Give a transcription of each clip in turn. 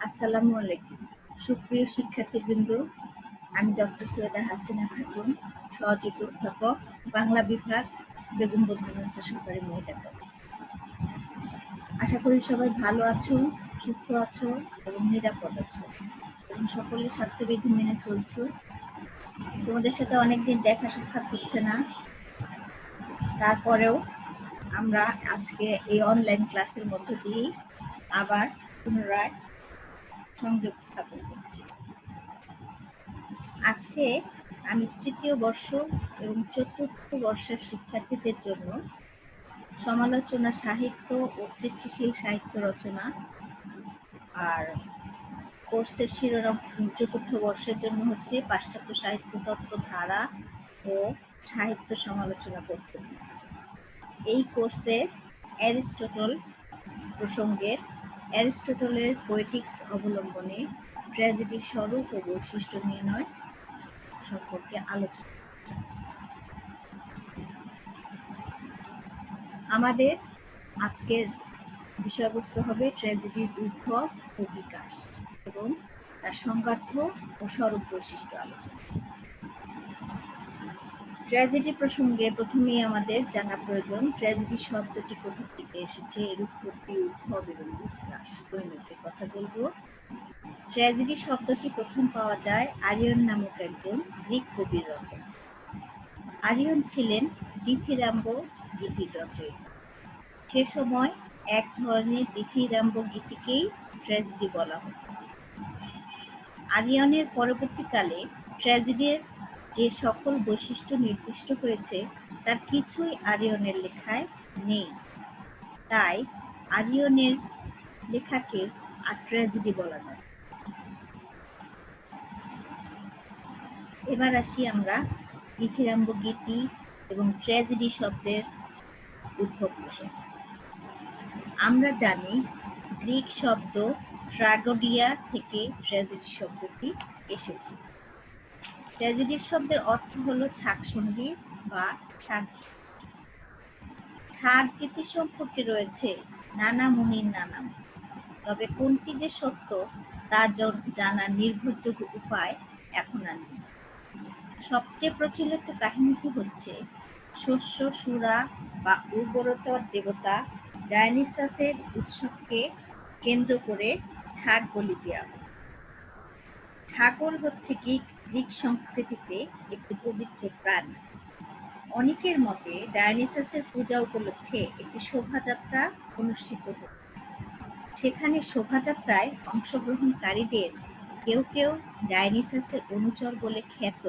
আসসালামু আলাইকুম। সুপ্রিয় শিক্ষার্থীবৃন্দ, আমি ডক্টর সৈয়দা হাসিনা খাতুন, সহযোগী অধ্যাপক, বাংলা বিভাগ, বেগম বদরুন্নেছা সরকারি মহিলা কলেজ। আশা করি সবাই ভালো আছো, সুস্থ আছো এবং নিরাপদ আছো এবং সকলের স্বাস্থ্যবিধি মেনে চলছো। তোমাদের সাথে অনেকদিন দেখা সাক্ষাৎ হচ্ছে না, তারপরেও আমরা আজকে এই অনলাইন ক্লাসের মধ্য দিয়ে আবার পুনরায় সংযোগ স্থাপন করছি। আজকে আমি তৃতীয় বর্ষ এবং চতুর্থ বর্ষের শিক্ষার্থীদের জন্য সমালোচনা সাহিত্য ও সৃষ্টিশীল সাহিত্য রচনা আর কোর্সের শিরোনাম চতুর্থ বর্ষের জন্য হচ্ছে পাশ্চাত্য সাহিত্য তত্ত্ব ধারা ও সাহিত্য সমালোচনা পদ্ধতি। এই কোর্সে অ্যারিস্টটল প্রসঙ্গের অ্যারিস্টটলের পোয়েটিক্স অবলম্বনে ট্র্যাজেডির স্বরূপ ও বৈশিষ্ট্য নির্ণয় সম্পর্কে আলোচনা। আমাদের আজকের বিষয়বস্তু হবে ট্র্যাজেডির উদ্ভব ও বিকাশ এবং তার সংজ্ঞার্থ ও স্বরূপ বৈশিষ্ট্য আলোচনা। ট্র্যাজেডি প্রসঙ্গে প্রথমেই আমাদের জানা প্রয়োজন ট্র্যাজেডি শব্দটি কোথা থেকে এসেছে, এর উৎপত্তি, উদ্ভব এবং বিকাশ দৈনিকের কথা বলবো। ট্র্যাজেডি শব্দটি প্রথম পাওয়া যায় আরিয়ন নামক একজন গ্রিক কবির রচনা। আরিয়ন ছিলেন ডিথিরাম্ব গীতির রচয়িতা। সে সময় এক ধরনের ডিথিরাম্ব গীতিকেই ট্র্যাজেডি বলা হতো। আরিয়নের পরবর্তীকালে ট্র্যাজেডির যে সকল বৈশিষ্ট্য নির্দিষ্ট হয়েছে তার কিছুই আরিয়নের লেখায় নেই, তাই আরিয়নের লেখাকে আর ট্র্যাজেডি বলা যায়। এবার আসি আমরা ডিথিরাম্ব গীতি এবং ট্র্যাজেডি শব্দের উদ্ভব প্রসঙ্গে। আমরা জানি গ্রিক শব্দ ট্র্যাগোডিয়া থেকে ট্র্যাজেডি শব্দটি এসেছে। ট্র্যাজেডির শব্দের অর্থ হলো ছাগ সঙ্গীত বা ছাগ। ছাগ গীতি সম্পর্কে রয়েছে নানা মুনির নানা মত, তবে কোনটি যে সত্য তা জানার নির্ভরযোগ্য উপায় এখন আর নেই। সবচেয়ে প্রচলিত কাহিনীটি হচ্ছে শস্য সুরা বা উর্বরতার দেবতা ডায়নিসাসের উৎসবকে কেন্দ্র করে ছাগ বলি দেওয়া হয়। ছাগল হচ্ছে গ্রিক সংস্কৃতিতে একটি পবিত্র প্রাণী। অনেকের মতে ডায়নিসাসের পূজা উপলক্ষে একটি শোভাযাত্রা অনুষ্ঠিত হতো। সেখানে শোভাযাত্রায় অংশগ্রহণকারীদের কেউ কেউ ডায়নিসাসের অনুচর বলে খ্যাত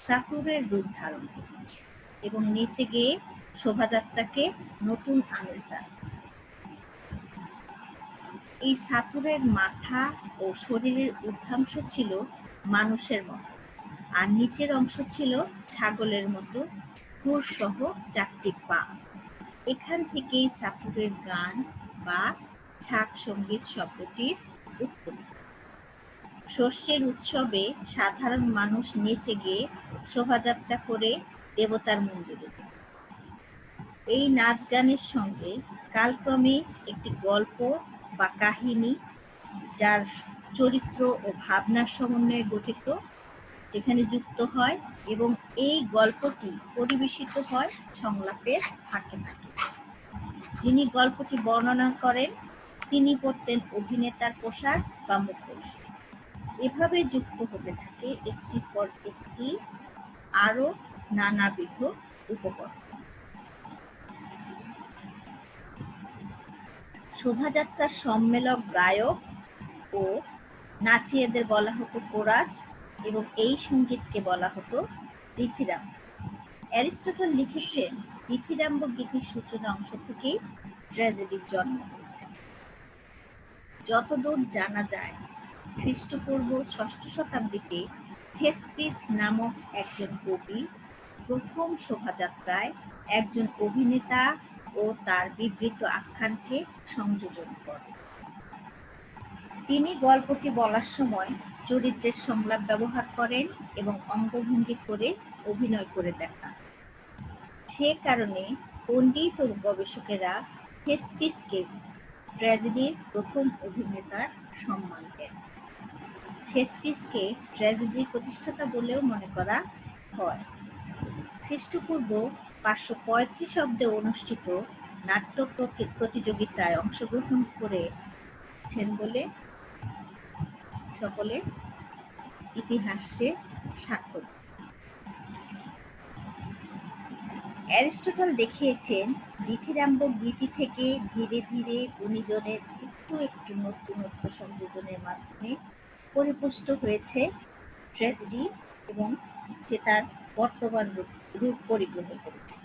সাতুরের রূপ ধারণ করত এবং নিচে গিয়ে শোভাযাত্রাকে নতুন আমেজ দেন। এই সাতুরের মাথা ও শরীরের ঊর্ধ্বাংশ ছিল মানুষের মতো আর নিচের অংশ ছিল ছাগলের মতো খুর সহ 4টি পা। এখান থেকেই সাতুরের গান বা ছাগ সঙ্গীত শব্দটির উৎপত্তি। শস্যের উৎসবে সাধারণ মানুষ নেচে গিয়ে শোভাযাত্রা করে দেবতার মন্দিরে যায়। এই নাচ গানের সঙ্গে কালক্রমে একটি গল্প বা কাহিনী যার চরিত্র ও ভাবনার সমন্বয়ে গঠিত যেখানে যুক্ত হয় এবং এই গল্পটি পরিবেশিত হয় সংলাপের ফাঁকে ফাঁকে। যিনি গল্পটি বর্ণনা করেন তিনি পরতেন অভিনেতার পোশাক বা মুখোশ। এভাবে যুক্ত হতে থাকে একটির পর একটি আরো নানাবিধ উপকরণ। শোভাযাত্রার সম্মেলক গায়ক ও নাচিয়েদের বলা হতো কোরাস এবং এই সঙ্গীতকে বলা হতো ডিথিরাম্ব। অ্যারিস্টটল লিখেছেন ডিথিরাম্ব গীতির সূচনা অংশ থেকেই ট্র্যাজেডির জন্ম হয়েছে। যতদূর জানা যায় খ্রিস্টপূর্ব 6ষ্ঠ শতাব্দীতে থেসপিস নামক একজন কবি প্রথম শোভাযাত্রায় একজন অভিনেতা ও তার বিবৃত আখ্যানকে সংযোজন করেন। তিনি গল্পটি বলার সময় চরিত্রের সংলাপ ব্যবহার করেন এবং অঙ্গভঙ্গি করে অভিনয় করে দেখান। সে কারণে পণ্ডিত ও গবেষকেরা থেসপিসকে ট্র্যাজেডির প্রথম অভিনেতার সম্মান দেন। থেসপিসকে ট্র্যাজেডির প্রতিষ্ঠাতা বলেও মনে করা হয়। খ্রিস্টপূর্ব 535 অব্দে অনুষ্ঠিত নাট্য প্রতিযোগিতায় অংশগ্রহণ করেছেন বলে সকলে ইতিহাসে সাক্ষ্য দেয়। অ্যারিস্টটল দেখিয়েছেন দ্বিতীয়াম্ব গীতি থেকে ধীরে ধীরে গুণীজনের একটু একটু নতুনত্ব সংযোজনের মাধ্যমে পরিপুষ্ট হয়েছে ট্র্যাজেডি এবং যে তার বর্তমান রূপ পরিগ্রহ করেছে।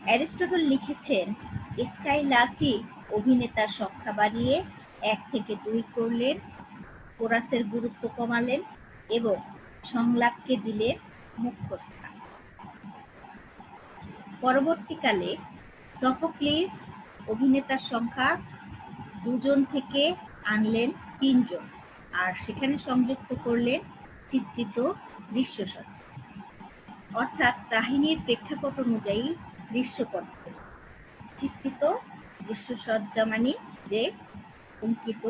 অ্যারিস্টটল লিখেছেন স্কাইলাসই অভিনেতার সংখ্যা বাড়িয়ে 1 থেকে 2 করলেন, কোরাসের গুরুত্ব কমালেন এবং সংলাপকে দিলেন মুখ্য স্থান। পরবর্তীকালে সফোক্লিস অভিনেতার সংখ্যা 2 জন থেকে আনলেন 3 জন, আর সেখানে সংযুক্ত করলেন চিত্রিত দৃশ্যসজ্জা, অর্থাৎ কাহিনীর প্রেক্ষাপট অনুযায়ী দৃশ্যপট। চিত্রিত দৃশ্যসজ্জা মানে যে অঙ্কিত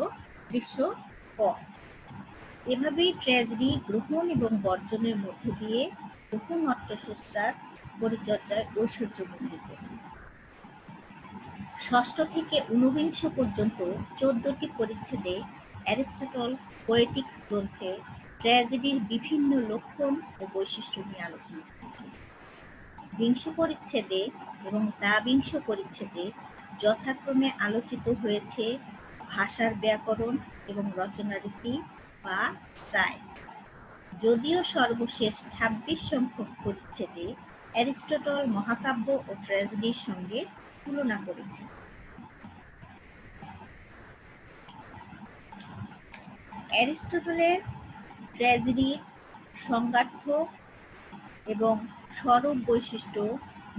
দৃশ্যপট। এভাবেই ট্র্যাজেডি গ্রহণ এবং বর্জনের মধ্য দিয়ে বহু নাট্যসত্তার পরিচর্যায় ঐশ্বর্যমণ্ডিত। 6ষ্ঠ থেকে 49 পর্যন্ত 14টি পরিচ্ছেদে অ্যারিস্টটল পোয়েটিক্স গ্রন্থে ট্র্যাজেডির বিভিন্ন লক্ষণ ও বৈশিষ্ট্য নিয়ে আলোচনা করেছেন। 20 পরিচ্ছেদে এবং দ্বাবিংশ পরিচ্ছেদে যথাক্রমে আলোচিত হয়েছে ভাষার ব্যাকরণ এবং রচনারীতি বা স্টাইল। যদিও সর্বশেষ 26 সংখ্যক পরিচ্ছেদে অ্যারিস্টটল মহাকাব্য ও ট্র্যাজেডির সঙ্গে তুলনা করেছেন। অ্যারিস্টটলের ট্র্যাজেডির সংজ্ঞার্থ এবং স্বরূপ বৈশিষ্ট্য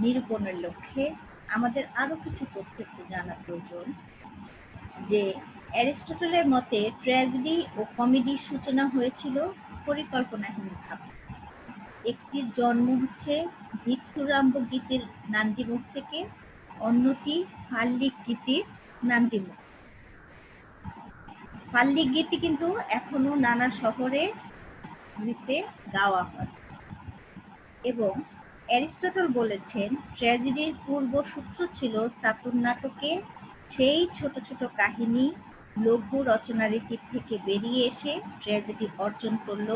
নিরূপণের লক্ষ্যে আমাদের আরো কিছু তথ্য একটু জানা প্রয়োজন। যে অ্যারিস্টটলের মতে ট্র্যাজেডি ও কমেডির সূচনা হয়েছিল পরিকল্পনাহীনভাবে। একটির জন্ম হচ্ছে দ্বিতীয়াম্ব গীতির নান্দিমুখ থেকে, অন্যটি ফাল্লিক গীতির নান্দিমুখ। ফাল্লিক গীতি কিন্তু এখনো নানা শহরে গ্রিসে গাওয়া হয়। এবং অ্যারিস্টটল বলেছেন ট্র্যাজেডির পূর্বসূত্র ছিল সাতুর নাটকে সেই ছোট ছোট কাহিনী লঘু রচনারীতির থেকে বেরিয়ে এসে ট্র্যাজেডি অর্জন করল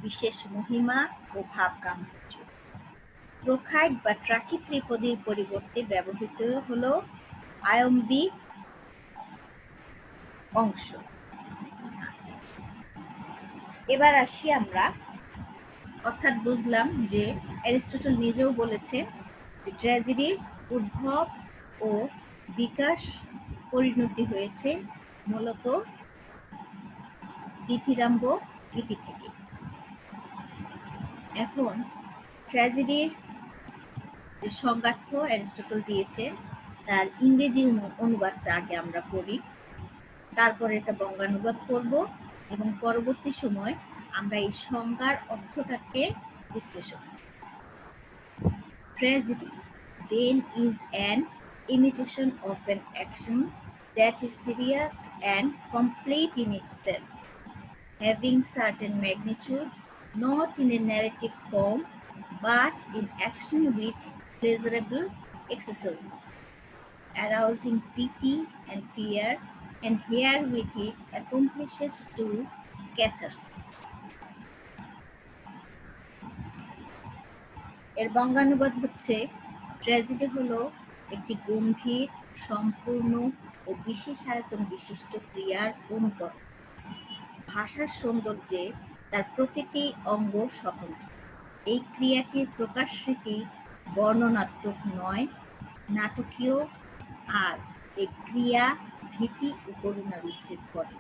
বিশেষ মহিমা ও ভাব গাম্ভীর্য। প্রোখাইক বা ট্রাকি ত্রিপদীর পরিবর্তে ব্যবহৃত হলো আয়ম্বিক অংশ। এবার আসি আমরা, অর্থাৎ বুঝলাম যে অ্যারিস্টটল নিজেও বলেছেন ট্র্যাজেডির উদ্ভব ও বিকাশ পরিণতি হয়েছে মূলত দ্বিতীয়াম্ব গীতি থেকে। এখন ট্র্যাজেডির যে সংজ্ঞার্থ অ্যারিস্টটল দিয়েছেন তার ইংরেজি অনুবাদটা আগে আমরা পড়ি, তারপরে এটা বঙ্গানুবাদ করব এবং পরবর্তী সময় আমরা এই সংজ্ঞার অর্থটাকে বিশ্লেষণ করব। Tragedy then is an imitation of an action that is serious and complete in itself, having certain magnitude, not in a narrative form, but in action with pleasurable accessories, arousing pity and fear, and herewith it accomplishes to catharsis. এর বঙ্গানুবাদ হচ্ছে tragedy হলো একটি গম্ভীর, সম্পূর্ণ ও বিশেষ আয়তন বিশিষ্ট ক্রিয়ার অনুকরণ। ভাষার সৌন্দর্যে তার প্রতিটি অঙ্গ স্বতন্ত্র। এই ক্রিয়াটির প্রকাশরীতি বর্ণনাত্মক নয়, নাটকীয়, আর এই ক্রিয়া ভীতি ও করুণার উদ্রেক করে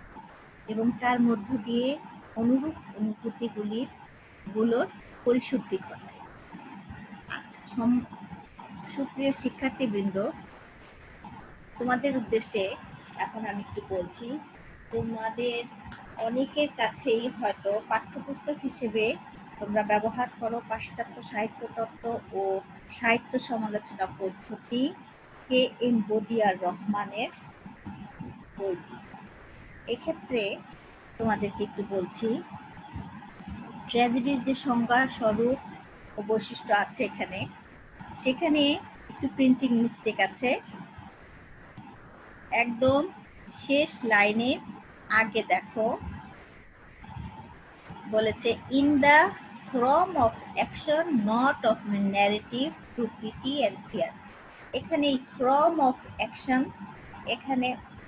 এবং তার মধ্য দিয়ে অনুরূপ অনুভূতিগুলোর পরিশুদ্ধি ঘটায়। সুপ্রিয় শিক্ষার্থীবৃন্দ, তোমাদের উদ্দেশ্যে এখন আমি একটু বলছি। তোমাদের অনেকের কাছেই হয়তো পাঠ্যপুস্তক হিসেবে তোমরা ব্যবহার করো পাশ্চাত্য সাহিত্য তত্ত্ব ও সাহিত্য সমালোচনা পদ্ধতি কে এম বদিয়ার রহমানের বইটি। এক্ষেত্রে তোমাদেরকে একটু বলছি, ট্র্যাজেডির যে সংজ্ঞা, স্বরূপ ও বৈশিষ্ট্য আছে এখানে, সেখানে একটু প্রিন্টিং মিস্টেক আছে। একদম শেষ লাইনের আগে দেখো, বলেছে in the form of action not of narrative to pity and fear. এখানে এই ফর্ম অফ অ্যাকশন, এখানে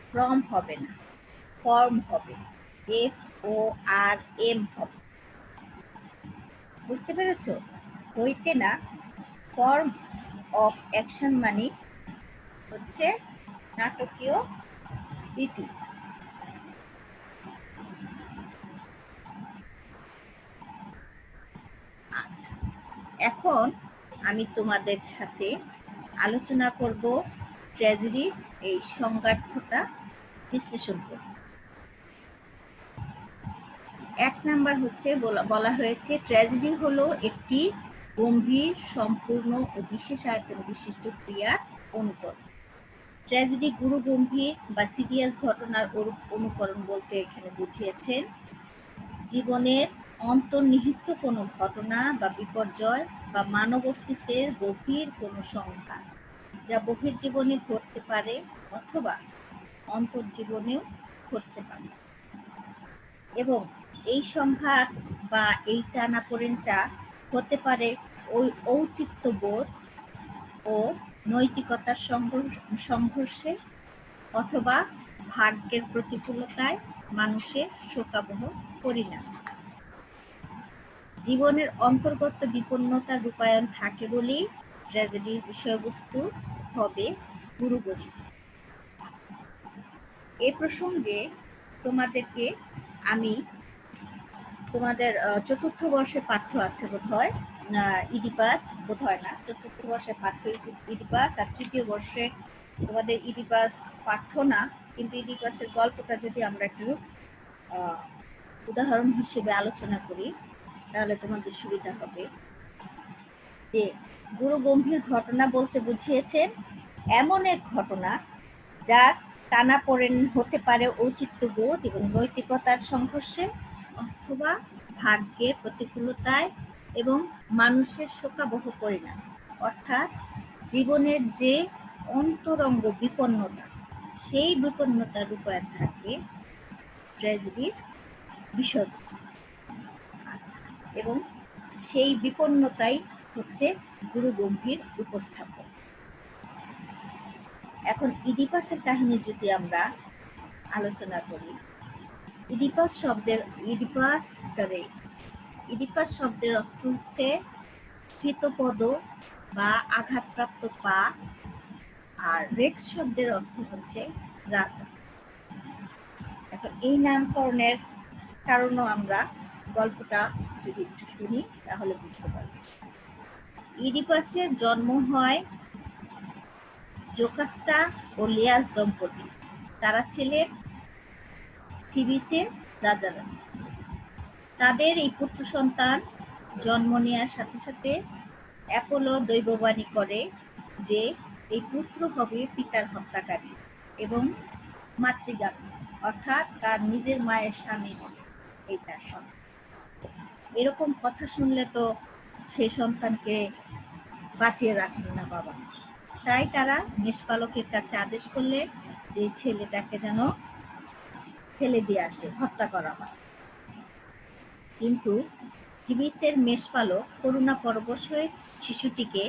ফ্রম হবে না, ফর্ম হবে, FORM হবে। বুঝতে পেরেছো? হইতে না, ফর্ম অফ অ্যাকশন মানে হচ্ছে নাটকীয় রীতি। আচ্ছা, এখন আমি তোমাদের সাথে আলোচনা করব ট্র্যাজেডির এই সংজ্ঞার্থটা বিশ্লেষণ করব। 1 নাম্বার হচ্ছে বলা হয়েছে ট্র্যাজেডি হলো একটি গম্ভীর, সম্পূর্ণ ও বিশেষ আয়তন বিশিষ্ট ক্রিয়ার অনুকরণ। ট্র্যাজেডি গুরু গম্ভীর বা সিরিয়াস ঘটনার অনুকরণ বলতে এখানে বুঝিয়েছেন জীবনের অন্তর্নিহিত কোনো ঘটনা বা বিপর্যয় বা মানব অস্তিত্বের গভীর কোনো সংঘাত, যা বহির জীবনে ঘটতে পারে অথবা অন্তর্জীবনেও ঘটতে পারে, এবং এই সংঘাত বা এই টানাপোড়েনটা হতে পারে ওই ঔচিত্যবোধ ও নৈতিকতার সংঘর্ষে অথবা ভাগ্যের প্রতিকূলতায় মানুষের শোকাবহ পরিণাম। জীবনের অন্তর্গত বিপন্নতার রূপায়ণ থাকে বলেই ট্র্যাজেডির বিষয়বস্তু হবে গুরুগরিব। এ প্রসঙ্গে তোমাদেরকে আমি তোমাদের 4th বর্ষের পাঠ্য আছে বোধহয়, ইডিপাস, বোধহয় না, 4th বর্ষের পাঠ্য ইডিপাস, আর 3য় বর্ষে তোমাদের ইডিপাস পাঠ্য না, কিন্তু ইডিপাসের গল্পটা যদি আমরা একটু উদাহরণ হিসেবে আলোচনা করি তাহলে তোমাদের সুবিধা হবে। যে গুরু গম্ভীর ঘটনা বলতে বুঝিয়েছেন এমন এক ঘটনা যার টানাপোড়েন হতে পারে ঔচিত্যবোধ এবং নৈতিকতার সংঘর্ষে অথবা ভাগ্যের প্রতিকূলতায় এবং মানুষের শোকাবহ পরিণাম, অর্থাৎ জীবনের যে অন্তরঙ্গ বিপন্নতা, সেই বিপন্নতার রূপায়ণ থাকে ট্র্যাজেডির বিষয়, এবং সেই বিপন্নতাই হচ্ছে গুরু গম্ভীর উপস্থাপন। এখন ইডিপাসের কাহিনী যদি আমরা আলোচনা করি, ইডিপাস শব্দের অর্থ হচ্ছে স্ফীতপদ বা আঘাতপ্রাপ্ত পা, আর রেক্স শব্দের অর্থ হচ্ছে রাজা। এখন এই নামকরণের কারণও আমরা গল্পটা যদি একটু শুনি তাহলে বুঝতে পারব। ইডিপাসের জন্ম হয় জোকাস্টা ও লিয়াস দম্পতি, তারা ছিলেন থিবিসের রাজারা। তাদের এই পুত্র সন্তান জন্ম নেওয়ার সাথে সাথে অ্যাপোলো দৈববাণী করে যে এই পুত্র হবে পিতার হত্যাকারী এবং মাতৃগামী, অর্থাৎ তার নিজের মায়ের স্বামী হবে এই তার সন্তান। এরকম কথা শুনলে তো সেই সন্তানকে বাঁচিয়ে রাখবে না বাবা, তাই তারা মেষপালকের কাছে আদেশ করলে যে ছেলেটাকে যেন ফেলে দিয়ে আসে, হত্যা করা হয়। কিন্তু থিবিসের মেষপালক করুণা পরবশ হয়ে শিশুটিকে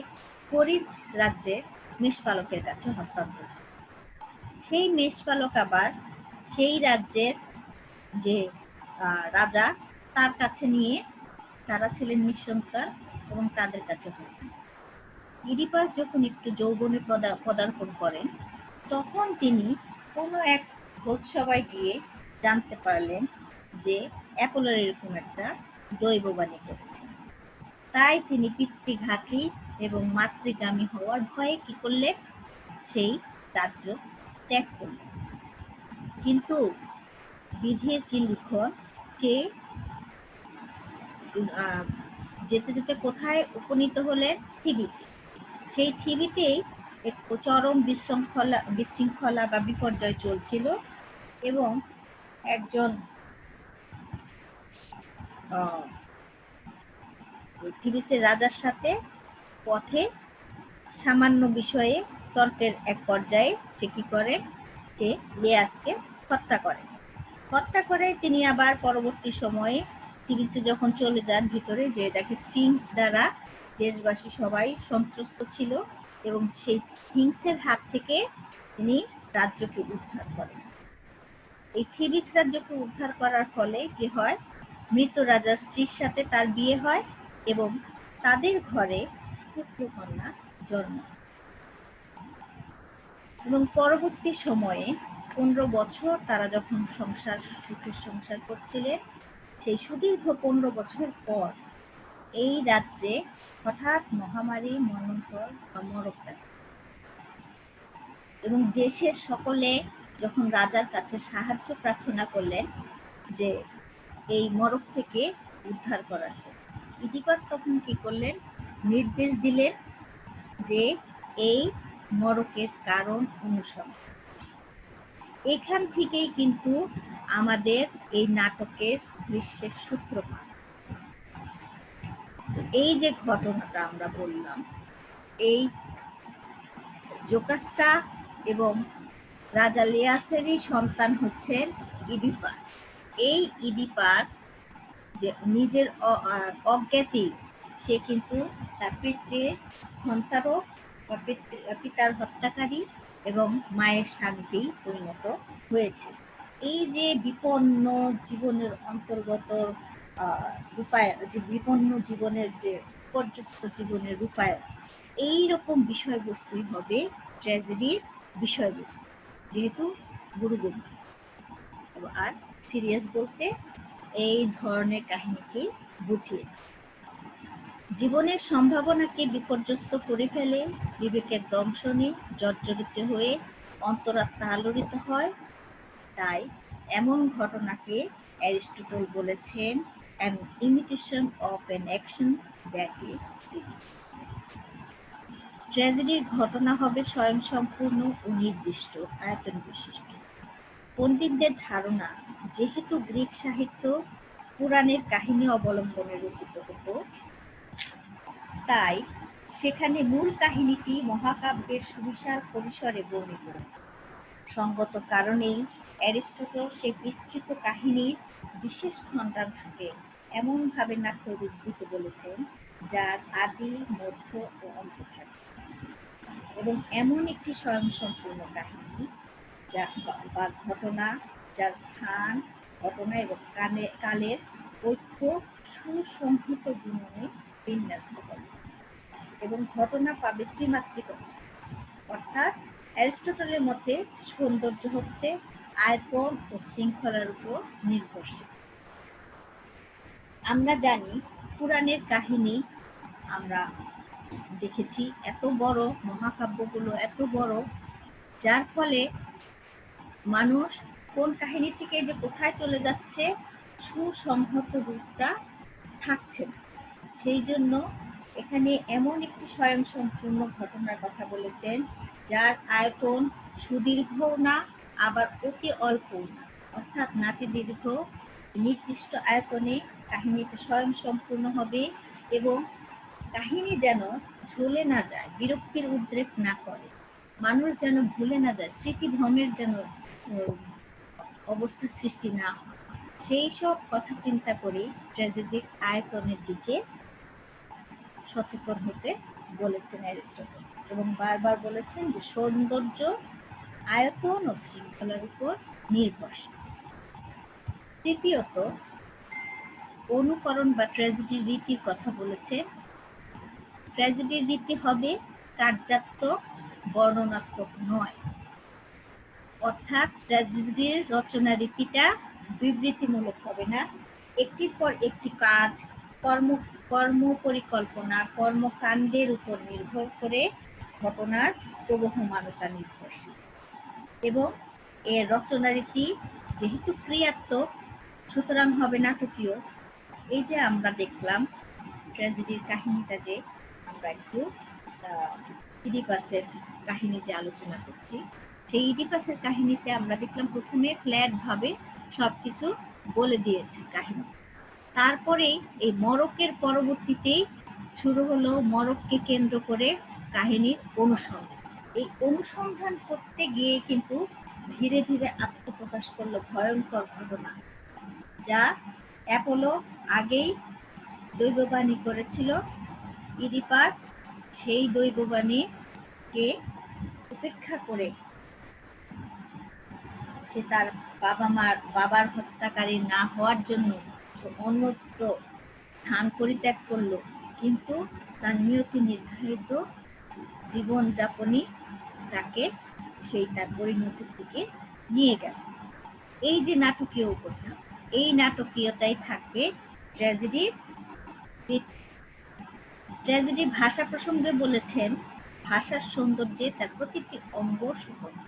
করিদ রাজ্যের মেষপালকের কাছে হস্তান্তর। সেই মেষপালক আবার সেই রাজ্যের যে রাজা তার কাছে নিয়ে, তারা ছিলেন নিঃসন্তান এবং তাদের কাছে হস্তান্তর। ইডিপাস যখন একটু যৌবনে পদার্পণ করেন তখন তিনি কোনো এক ভোজসভায় গিয়ে জানতে পারলেন যে অ্যাপোলোর এরকম একটা দৈববাণী করেছেন। তাই তিনি পিতৃঘাতী এবং মাতৃগামী হওয়ার ভয়ে কি করলেন, সেই রাজ্য ত্যাগ করলেন। কিন্তু বিধির কি লিখন, সে যেতে যেতে কোথায় উপনীত হলেন? থিবিতে। সেই থিবিতেই এক চরম বিশৃঙ্খলা বা বিপর্যয় চলছিল এবং একজন থিবিসের রাজার সাথে পথে সামান্য বিষয়ে তর্কের এক পর্যায়ে সে কি করে, সে লিয়াসকে হত্যা করে তিনি আবার পরবর্তী সময়ে থিবিসে যখন চলে যান ভিতরে, যে দেখে স্ফিংস দ্বারা দেশবাসী সবাই সন্ত্রস্ত ছিল এবং সেই স্ফিংসের হাত থেকে তিনি রাজ্যকে উদ্ধার করেন। এই থিবিস রাজ্যকে উদ্ধার করার ফলে কি হয়, মৃত রাজার স্ত্রীর সাথে তার বিয়ে হয় এবং তাদের ঘরে পুত্রকন্যা জন্ম। এবং পরবর্তী সময়ে 15 বছর তারা যখন সুখের সংসার করছিলেন, সেই সুদীর্ঘ 15 বছর পর এই রাজ্যে হঠাৎ মহামারী মন্বন্তর বা মরক থাকে এবং দেশের সকলে যখন রাজার কাছে সাহায্য প্রার্থনা করলেন যে এই মরক থেকে উদ্ধার করার জন্য, ইডিপাস তখন কি করলেন, নির্দেশ দিলেন যে এই মরকের কারণ অনুসন্ধান। এখান থেকেই কিন্তু আমাদের এই নাটকের দৃশ্যের সূত্রপাত। এই যে ঘটনাটা আমরা বললাম, এই জোকাস্টা এবং রাজা লিয়াসেরই সন্তান হচ্ছেন ইডিপাস। এই ইডিপাস যে নিজের অজ্ঞাতি, সে কিন্তু তার সন্তারক বা পিতার হত্যাকারী এবং মায়ের স্বামীতেই পরিণত হয়েছে। এই যে বিপন্ন জীবনের অন্তর্গত বিপন্ন জীবনের যে বিপর্যস্ত জীবনের রূপায়ণ, এইরকম বিষয়বস্তুই হবে ট্র্যাজেডির বিষয়বস্তু, যেহেতু গুরুগম্ভীর। আর সিরিয়াস বলতে এই ধরনের কাহিনীকে বুঝিয়েছে। জীবনের সম্ভাবনাকে বিপর্যস্ত করে ফেলে, বিবেকের দংশনে জর্জরিত হয়ে অন্তরাত্মা আলোড়িত হয়। তাই এমন ঘটনাকে অ্যারিস্টটল বলেছেন an imitation of an action that is serious. ট্র্যাজেডির ঘটনা হবে স্বয়ংসম্পূর্ণ ও নির্দিষ্ট আয়তন বিশিষ্ট। পণ্ডিতদের ধারণা, যেহেতু গ্রিক সাহিত্য পুরাণের কাহিনী অবলম্বনে রচিত হতো, তাই সেখানে মূল কাহিনীটি মহাকাব্যের সুবিশাল পরিসরে বর্ণিত। সঙ্গত কারণেই অ্যারিস্টটল সেই বিস্তৃত কাহিনীর বিশেষ খণ্ডাংশকে এমনভাবে নাট্যরূপ দিতে বলেছেন যার আদি, মধ্য ও অন্ত থাকে, এবং এমন একটি স্বয়ংসম্পূর্ণ কাহিনী বা ঘটনা যার স্থান, ঘটনা এবং কালের ঐক্য সুসংহত গুণনে বিন্যস্ত করে এবং ঘটনা পাবে ত্রিমাত্রিকতা। অর্থাৎ অ্যারিস্টটলের মতে সৌন্দর্য হচ্ছে আয়তন ও শৃঙ্খলার উপর নির্ভরশীল। আমরা জানি পুরাণের কাহিনী, আমরা দেখেছি এত বড়, মহাকাব্যগুলো এত বড়, যার ফলে মানুষ কোন কাহিনী থেকে যে কোথায় চলে যাচ্ছে সুসংহত রূপটা থাকছে না। সেই জন্য এখানে এমন একটি স্বয়ংসম্পূর্ণ ঘটনার কথা বলেছেন যার আয়তন সুদীর্ঘ না, আবার অতি অল্প না, অর্থাৎ নাতি দীর্ঘ, নির্দিষ্ট আয়তনে কাহিনীটা স্বয়ংসম্পূর্ণ হবে এবং কাহিনী যেন ঝুলে না যায়, বিরক্তির উদ্রেক না করে, মানুষ যেন ভুলে না যায়, স্মৃতিভ্রমের যেন অবস্থা সৃষ্টি না হয়, সেই সব কথা চিন্তা করে ট্র্যাজেডির আয়তনের দিকে সচেতন হতে বলেছেন অ্যারিস্টটল, এবং বারবার বলেছেন যে সৌন্দর্য আয়তন ও শৃঙ্খলার উপর নির্ভরশীল। তৃতীয়ত, অনুকরণ বা ট্র্যাজেডির রীতির কথা বলেছেন। ট্র্যাজেডির রীতি হবে কার্যাত্মক, বর্ণনাত্মক নয়। অর্থাৎ ট্র্যাজেডির রচনা রীতিটা বিবৃতিমূলক হবে না, একটির পর একটি কাজ, কর্ম পরিকল্পনা, কর্মকাণ্ডের উপর নির্ভর করে ঘটনার প্রবহমানতা নির্ভরশীল। এবং এর রচনা রীতি যেহেতু ক্রিয়াত্মক, সুতরাং হবে নাটকীয়। এই যে আমরা দেখলাম ট্র্যাজেডির কাহিনীটা, যে আমরা একটু ইডিপাসের কাহিনী যে আলোচনা করছি, সেই ইডিপাসের কাহিনীতে আমরা দেখলাম প্রথমে ফ্ল্যাট ভাবে সবকিছু বলে দিয়েছে কাহিনী। তারপরেই এই মরকের পরবর্তীতেই শুরু হলো মরককে কেন্দ্র করে কাহিনীর অনুসন্ধান। এই অনুসন্ধান করতে গিয়ে কিন্তু ধীরে ধীরে আত্মপ্রকাশ করলো ভয়ঙ্কর ঘটনা, যা অ্যাপোলো আগেই দৈববাণী করেছিল। ইডিপাস সেই দৈববাণীকে উপেক্ষা করে সে তার বাবার হত্যাকারী না হওয়ার জন্য অন্যত্র স্থান পরিত্যাগ করলো, কিন্তু তার নিয়তি নির্ধারিত জীবন যাপনই তাকে সেই তার পরিণতির দিকে নিয়ে গেল। এই যে নাটকীয় উপস্থাপন, এই নাটকীয়তাই থাকবে ট্র্যাজেডির। ট্র্যাজেডি ভাষা প্রসঙ্গে বলেছেন, ভাষার সৌন্দর্যে তার প্রতিটি অঙ্গ সুগন্ধ।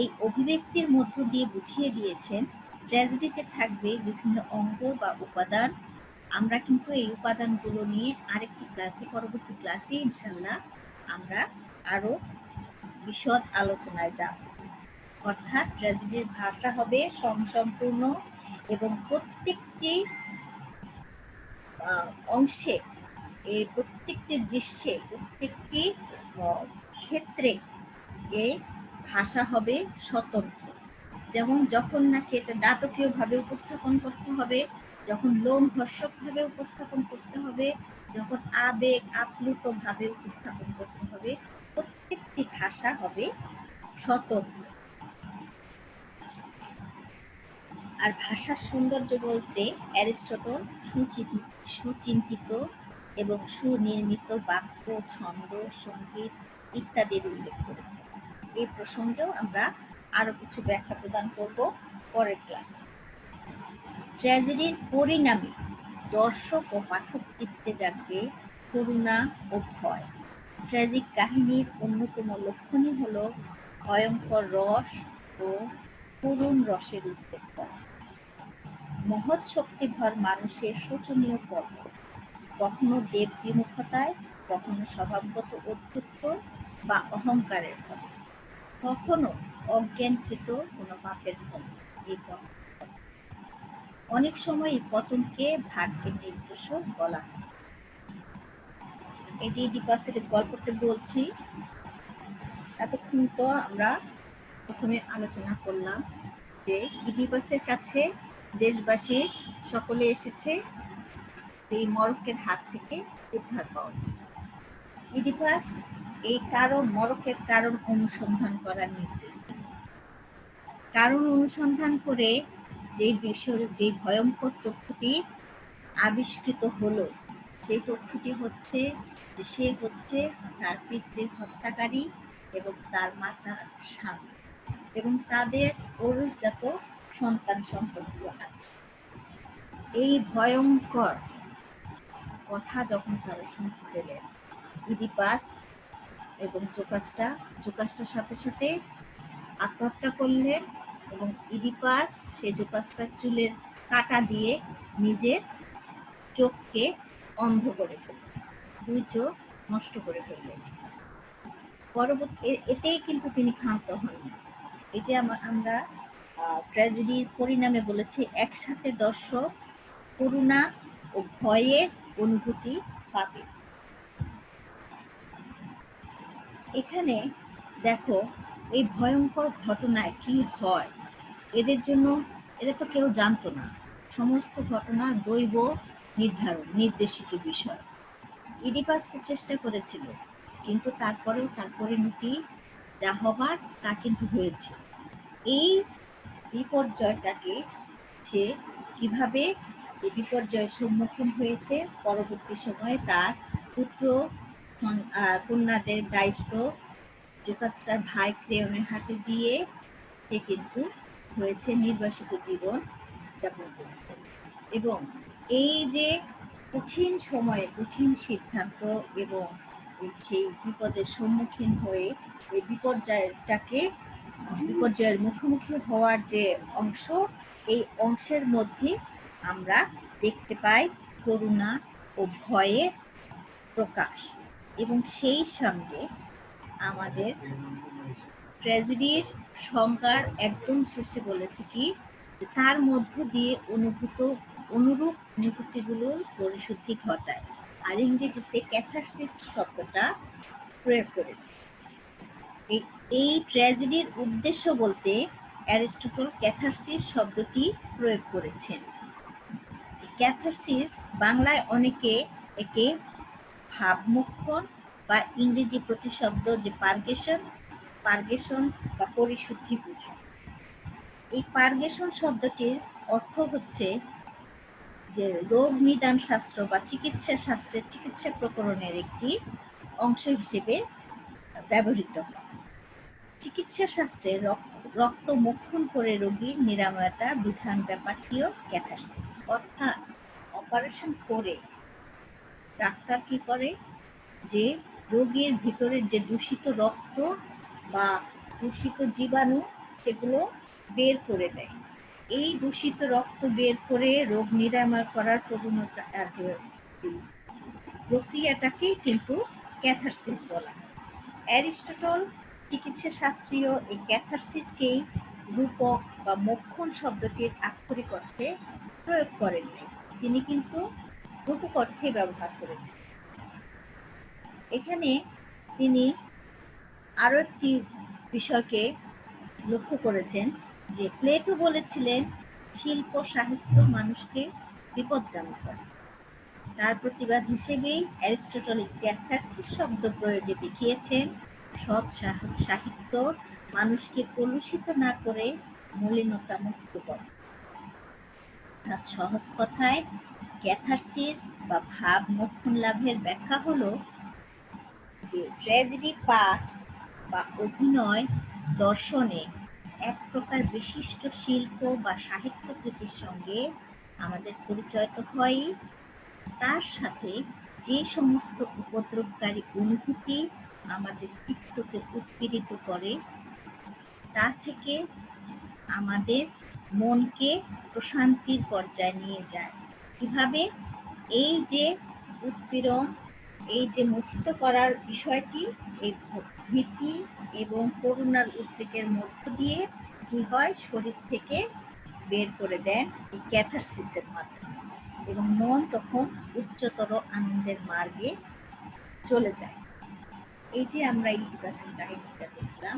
এই অভিব্যক্তির মধ্য দিয়ে বুঝিয়ে দিয়েছেন ট্র্যাজেডিতে থাকবে বিভিন্ন অঙ্গ বা উপাদান। আমরা কিন্তু এই উপাদানগুলো নিয়ে আরেকটি ক্লাসে, পরবর্তী ক্লাসে ইনশাল্লাহ আমরা আরো বিশদ আলোচনায় যাব। অর্থাৎ ট্র্যাজেডির ভাষা হবে সম্পূর্ণ এবং প্রত্যেকটি অংশে, এই প্রত্যেকটি দৃশ্যে, প্রত্যেকটি ক্ষেত্রে এই ভাষা হবে স্বতন্ত্র। যেমন যখন নাকি এটা নাটকীয় ভাবে উপস্থাপন করতে হবে, যখন লোমহর্ষক ভাবে উপস্থাপন করতে হবে, যখন আবেগ আপ্লুত ভাবে উপস্থাপন করতে হবে, প্রত্যেকটি ভাষা হবে স্বতন্ত্র। আর ভাষার সৌন্দর্য বলতে অ্যারিস্টটল সুচিন্তিত এবং সুনির্মিত বাক্য, ছন্দ, সঙ্গীত ইত্যাদির উল্লেখ করেছে। এই প্রসঙ্গেও আমরা আরো কিছু ব্যাখ্যা প্রদান করব পরের ক্লাসে। ট্র্যাজেডির পরিণামে দর্শক ও পাঠক চিত্তে জাগবে করুণা ও ভয়। ট্র্যাজিক কাহিনীর অন্যতম লক্ষণই হলো ভয়ঙ্কর রস ও করুণ রসের উদ্রেক করা। মহৎ শক্তিধর মানুষের শোচনীয় পর্ব, কখনো দেব বিমুখতায়, কখনো স্বভাবগত অধ্যত্ব বা অহংকারের ফলে, কখনো অজ্ঞানকৃত কোনো পাপের ফলে। এই অনেক সময় এই পতনকে ভাগ্যের নির্দেশ বলা হয়। এই যে ইডিপাসের গল্পটা বলছি, এতক্ষণ তো আমরা প্রথমে আলোচনা করলাম যে ইডিপাসের কাছে দেশবাসী সকলে এসেছে এই মরকের হাত থেকে উদ্ধার পাওয়ার জন্য। ইডিপাস এই মরকের কারণ অনুসন্ধান করার নির্দেশ দেন। কারণ অনুসন্ধান করে যে ভয়ঙ্কর তথ্যটি আবিষ্কৃত হলো, সেই তথ্যটি হচ্ছে যে সে হচ্ছে তার পিতৃর হত্যাকারী এবং তার মাতার স্বামী, এবং তাদের ঔরসজাত সন্তান সন্ততিও আছে। এই ভয়ঙ্কর কথা যখন তারা শুনতে পেলেন, ইডিপাস এবং জোকাস্টার সাথে সাথে আত্মহত্যা করলেন, এবং ইডিপাস সেই জোকাস্টার চুলের কাটা দিয়ে নিজের চোখকে অন্ধ করে ফেললেন, দুই চোখ নষ্ট করে ফেললেন। পরবর্তী এতেই কিন্তু তিনি ক্ষান্ত হননি। এই যে আমরা ট্র্যাজেডির পরিণামে বলেছি, একসাথে দর্শক করুণা ও ভয়ের অনুভূতি পাবে। এখানে দেখো এই ভয়ঙ্কর ঘটনায় কি হয়, এদের জন্য এরা তো কেউ জানতো না। সমস্ত ঘটনা দৈব নির্দেশিত বিষয়। ইডিপাস তো চেষ্টা করেছিল, কিন্তু তারপরেও তার পরিণতি যা হবার তা কিন্তু হয়েছে। এই বিপর্যয়টাকে সে কিভাবে বিপর্যয়ের সম্মুখীন হয়েছে, পরবর্তী সময়ে তার পুত্র কন্যাদের দায়িত্ব জোকাস্টার ভাই ক্রেওনের হাতে দিয়ে সে কিন্তু হয়েছে নির্বাসিত জীবন যাপন করেছে। এবং এই যে কঠিন সময়ে কঠিন সিদ্ধান্ত এবং সেই বিপদের সম্মুখীন হয়ে এই বিপর্যয়ের মুখোমুখি হওয়ার যে অংশ, এই অংশের মধ্যে আমরা দেখতে পাই করুণা ও ভয়ের প্রকাশ। এবং সেই সঙ্গে আমাদের ট্র্যাজেডির সংজ্ঞার একদম শেষে বলেছে কি, তার মধ্য দিয়ে অনুরূপ অনুভূতিগুলোর পরিশুদ্ধি ঘটায়। আর ইংরেজিতে ক্যাথারসিস শব্দটা প্রয়োগ করেছে। এই ট্র্যাজেডির উদ্দেশ্য বলতে অ্যারিস্টটল ক্যাথারসিস শব্দটি প্রয়োগ করেছেন। ক্যাথারসিস বাংলায় অনেকে একে ভাবমুক্ষণ বা ইংরেজি প্রতিশব্দ যে পার্গেশন বা পরিশুদ্ধি বোঝায়। এই পার্গেশন শব্দটির অর্থ হচ্ছে যে রোগ নিদান শাস্ত্র বা চিকিৎসা শাস্ত্রের চিকিৎসা প্রকরণের একটি অংশ হিসেবে ব্যবহৃত হয়। চিকিৎসা শাস্ত্রে রক্ত মোক্ষণ করে রোগীর নিরাময়তা বিধান ব্যাপারটিও ক্যাথারসিস। অর্থাৎ অপারেশন করে ডাক্তার কি করে, যে রোগীর ভিতরের যে দূষিত রক্ত বা দূষিত জীবাণু সেগুলো বের করে দেয়। এই দূষিত রক্ত বের করে রোগ নিরাময় করার প্রবণতা প্রক্রিয়াটাকেই কিন্তু ক্যাথারসিস বলা হয়। অ্যারিস্টটল চিকিৎসা শাস্ত্রীয় এই ক্যাথারসিসকেই রূপক বা মোক্ষণ শব্দটির আক্ষরিক অর্থে প্রয়োগ করেননি, তিনি কিন্তু রূপক অর্থে ব্যবহার করেছেন। এখানে তিনি আরো একটি বিষয়কে লক্ষ্য করেছেন যে প্লেটো বলেছিলেন শিল্প সাহিত্য মানুষকে বিপদগামী করে। তার প্রতিবাদ হিসেবেই অ্যারিস্টটল ক্যাথারসিস শব্দ প্রয়োগে দেখিয়েছেন সৎ সাহিত্য মানুষকে কলুষিত না করে মলিনতা মুক্ত করে। সহজ কথায় ক্যাথারসিস বা ভাব মোক্ষণ লাভের ব্যাখ্যা হলো যে ট্র্যাজেডি পাঠ বা অভিনয় দর্শনে এক প্রকার বিশিষ্ট শিল্প বা সাহিত্য কৃতির সঙ্গে আমাদের পরিচয় তো হয়ই, তার সাথে যে সমস্ত উপদ্রবকারী অনুভূতি আমাদের চিত্তকে উৎপীড়িত করে তা থেকে আমাদের মনকে প্রশান্তির পর্যায়ে নিয়ে যায়। কিভাবে? এই যে উৎপীড়ন, এই যে মথিত করার বিষয়টি, এই ভীতি এবং করুণার উদ্বেগের মধ্য দিয়ে কি হয়, শরীর থেকে বের করে দেন এই ক্যাথারসিসের মাধ্যমে, এবং মন তখন উচ্চতর আনন্দের মার্গে চলে যায়। এই যে আমরা ইডিপাসের কাহিনীটা দেখলাম,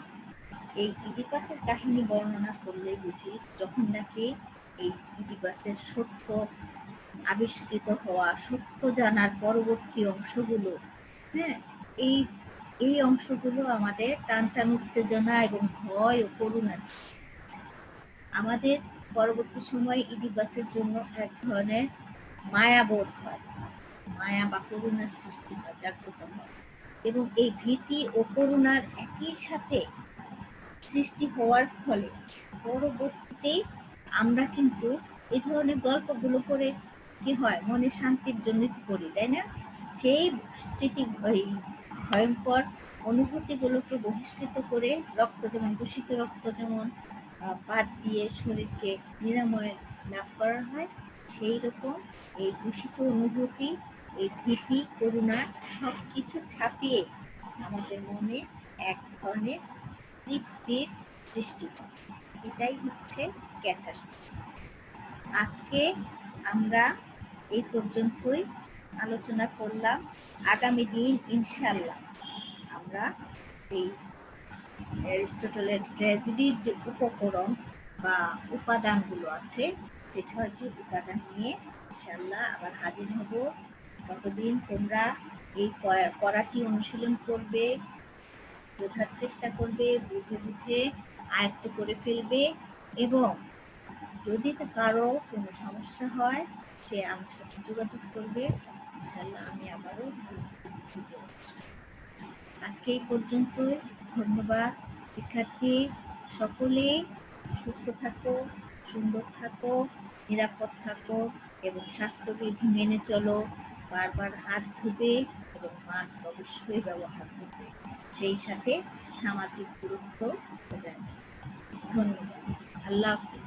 এই ইডিপাসের কাহিনী বর্ণনা করলে বুঝি যখন নাকি এই ইডিপাসের সত্য আবিষ্কৃত হওয়া, সত্য জানার পরবর্তী অংশগুলো, এই অংশগুলো আমাদের টান উত্তেজনা এবং ভয় ও করুণা আমাদের পরবর্তী সময়ে ইডিপাসের জন্য এক ধরনের মায়াবোধ হয়, মায়া বা করুণার সৃষ্টি হয়, জাগ্রত হয়। এবং এই ভীতি ও করুণার একই সাথে সৃষ্টি হওয়ার ফলে পরবর্তীতে আমরা কিন্তু এই ধরনের গল্পগুলো করে কি হয়, মনে শান্তির জন্য করি, তাই না? সেই স্মৃতি ভয়ঙ্কর অনুভূতিগুলোকে বহিষ্কৃত করে রক্ত যেমন দূষিত রক্ত যেমন বাদ দিয়ে শরীরকে নিরাময় লাভ করা হয়, সেই রকম এই দূষিত অনুভূতি, এই ভীতি করুণা সবকিছু ছাপিয়ে আমাদের মনে এক ধরনের তৃপ্তির সৃষ্টি হয়। এটাই হচ্ছে ক্যাথারসিস। আজকে আমরা এই পর্যন্তই আলোচনা করলাম। আগামী দিন ইনশাআল্লাহ আমরা এই অ্যারিস্টটলের ট্র্যাজেডির যে উপকরণ বা উপাদানগুলো আছে সেই 6টি উপাদান নিয়ে ইনশাআল্লাহ আবার হাজির হব। ততদিন তোমরা এই পড়াটি অনুশীলন করবে, বোঝার চেষ্টা করবে, বুঝে বুঝে আয়ত্ত করে ফেলবে, এবং যদি কারো কোনো সমস্যা হয় সে আমার সাথে যোগাযোগ করবে। ইনশাআল্লাহ আমি আবারও আজকে এই পর্যন্তই। ধন্যবাদ শিক্ষার্থী। সকলে সুস্থ থাকো, সুন্দর থাকো, নিরাপদ থাকো এবং স্বাস্থ্যবিধি মেনে চলো। বারবার হাত ধুবে এবং মাস্ক অবশ্যই ব্যবহার করবে, সেই সাথে সামাজিক দূরত্ব বজায় রাখবে। ধন্যবাদ। আল্লাহ হাফেজ।